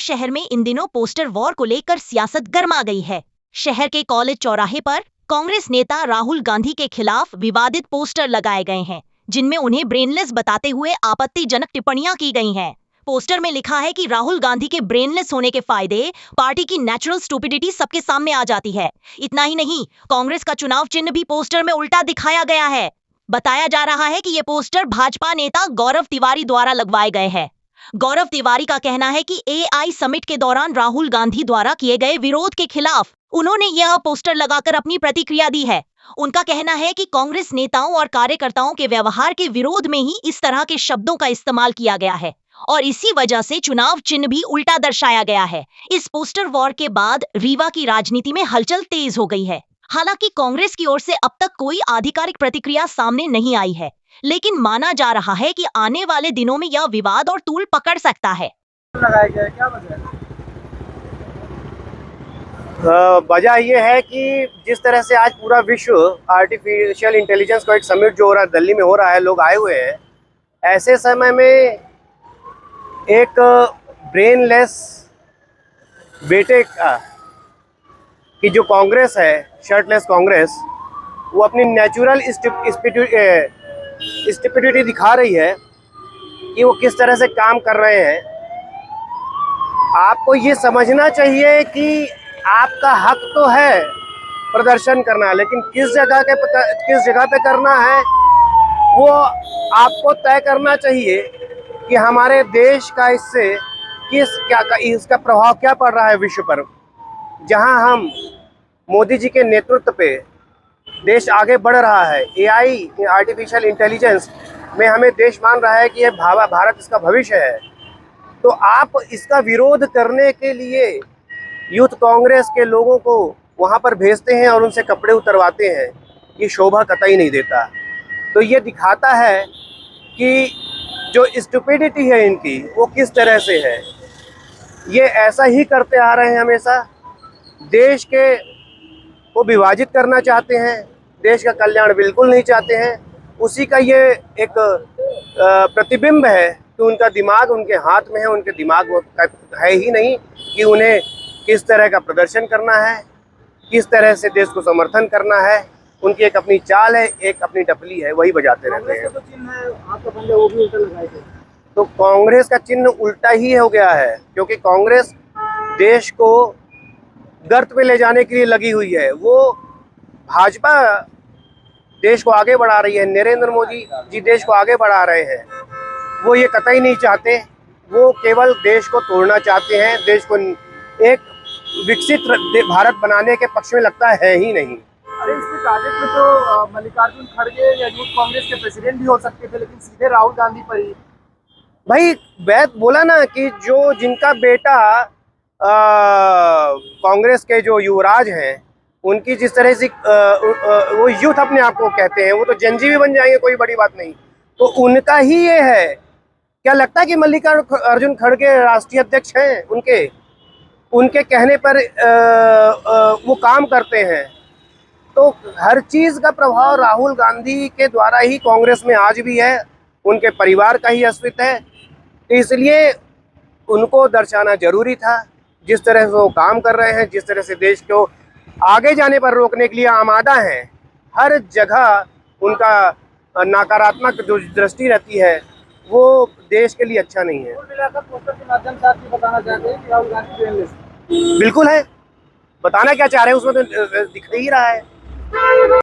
शहर में इन दिनों पोस्टर वॉर को लेकर सियासत गर्मा गई है। शहर के कॉलेज चौराहे पर कांग्रेस नेता राहुल गांधी के खिलाफ विवादित पोस्टर लगाए गए हैं, जिनमें उन्हें ब्रेनलेस बताते हुए आपत्तिजनक टिप्पणियां की गई हैं। पोस्टर में लिखा है कि राहुल गांधी के ब्रेनलेस होने के फायदे, पार्टी की नेचुरल स्टुपिडिटी सबके सामने आ जाती है। इतना ही नहीं, कांग्रेस का चुनाव चिन्ह भी पोस्टर में उल्टा दिखाया गया है। बताया जा रहा है कि ये पोस्टर भाजपा नेता गौरव तिवारी द्वारा लगवाए गए हैं। गौरव तिवारी का कहना है कि एआई समिट के दौरान राहुल गांधी द्वारा किए गए विरोध के खिलाफ उन्होंने यह पोस्टर लगाकर अपनी प्रतिक्रिया दी है। उनका कहना है कि कांग्रेस नेताओं और कार्यकर्ताओं के व्यवहार के विरोध में ही इस तरह के शब्दों का इस्तेमाल किया गया है और इसी वजह से चुनाव चिन्ह भी उल्टा दर्शाया गया है। इस पोस्टर वॉर के बाद रीवा की राजनीति में हलचल तेज हो गई है। हालांकि कांग्रेस की ओर से अब तक कोई आधिकारिक प्रतिक्रिया सामने नहीं आई है, लेकिन माना जा रहा है कि आने वाले दिनों में यह विवाद और तूल पकड़ सकता है। लगाया गया है, क्या वजह है? वजह यह है कि जिस तरह से आज पूरा विश्व आर्टिफिशियल इंटेलिजेंस का एक समिट जो हो रहा है दिल्ली में हो रहा है, लोग आए हुए हैं, ऐसे समय में एक ब्रेनलेस बेटे की जो कांग्रेस है, शर्टलेस कांग्रेस, वो अपनी नेचुरल स्टुपिडिटी दिखा रही है कि वो किस तरह से काम कर रहे हैं। आपको ये समझना चाहिए कि आपका हक तो है प्रदर्शन करना, लेकिन किस जगह पे करना है वो आपको तय करना चाहिए कि हमारे देश का इससे इसका प्रभाव क्या पड़ रहा है विश्व पर। जहां हम मोदी जी के नेतृत्व पे देश आगे बढ़ रहा है, एआई आर्टिफिशियल इंटेलिजेंस में हमें देश मान रहा है कि ये भारत इसका भविष्य है, तो आप इसका विरोध करने के लिए यूथ कांग्रेस के लोगों को वहां पर भेजते हैं और उनसे कपड़े उतरवाते हैं। ये शोभा कतई नहीं देता। तो ये दिखाता है कि जो स्टुपिडिटी है इनकी वो किस तरह से है। ये ऐसा ही करते आ रहे हैं हमेशा। देश के को विभाजित करना चाहते हैं, देश का कल्याण बिल्कुल नहीं चाहते हैं। उसी का ये एक प्रतिबिंब है कि उनका दिमाग उनके हाथ में है। उनके दिमाग वो है ही नहीं कि उन्हें किस तरह का प्रदर्शन करना है, किस तरह से देश को समर्थन करना है। उनकी एक अपनी चाल है, एक अपनी डपली है, वही बजाते रहते हैं। तो चिन्ह है आपका पंजा, वो भी उल्टा लगाए थे। तो कांग्रेस का चिन्ह उल्टा ही हो गया है, क्योंकि कांग्रेस देश को गर्त पे ले जाने के लिए लगी हुई है। वो भाजपा देश को आगे बढ़ा रही है, नरेंद्र मोदी जी देश को आगे बढ़ा रहे हैं। वो ये कतई नहीं चाहते, वो केवल देश को तोड़ना चाहते हैं। देश को एक विकसित भारत बनाने के पक्ष में लगता है ही नहीं। अरे इसके टारगेट में तो मल्लिकार्जुन खड़गे या यूथ कांग्रेस के प्रेसिडेंट भी हो सकते थे, लेकिन सीधे राहुल गांधी पर ही। भाई वैद बोला ना कि जो जिनका बेटा कांग्रेस के जो युवराज हैं, उनकी जिस तरह से वो यूथ अपने आप को कहते हैं, वो तो जनजी भी बन जाएंगे, कोई बड़ी बात नहीं। तो उनका ही ये है। क्या लगता है कि मल्लिकार्जुन खड़गे राष्ट्रीय अध्यक्ष हैं? उनके कहने पर वो काम करते हैं। तो हर चीज का प्रभाव राहुल गांधी के द्वारा ही कांग्रेस में आज भी है। उनके परिवार का ही अस्तित्व है, इसलिए उनको दर्शाना जरूरी था। जिस तरह से वो काम कर रहे हैं, जिस तरह से देश को आगे जाने पर रोकने के लिए आमादा हैं, हर जगह उनका नकारात्मक जो दृष्टि रहती है वो देश के लिए अच्छा नहीं है। कुल मिलाकर पोस्टर के माध्यम से आप ये बताना चाहते हैं कि राहुल गांधी ब्रेनलेस बिल्कुल है। बताना क्या चाह रहे हैं उसमें तो दिख ही रहा है।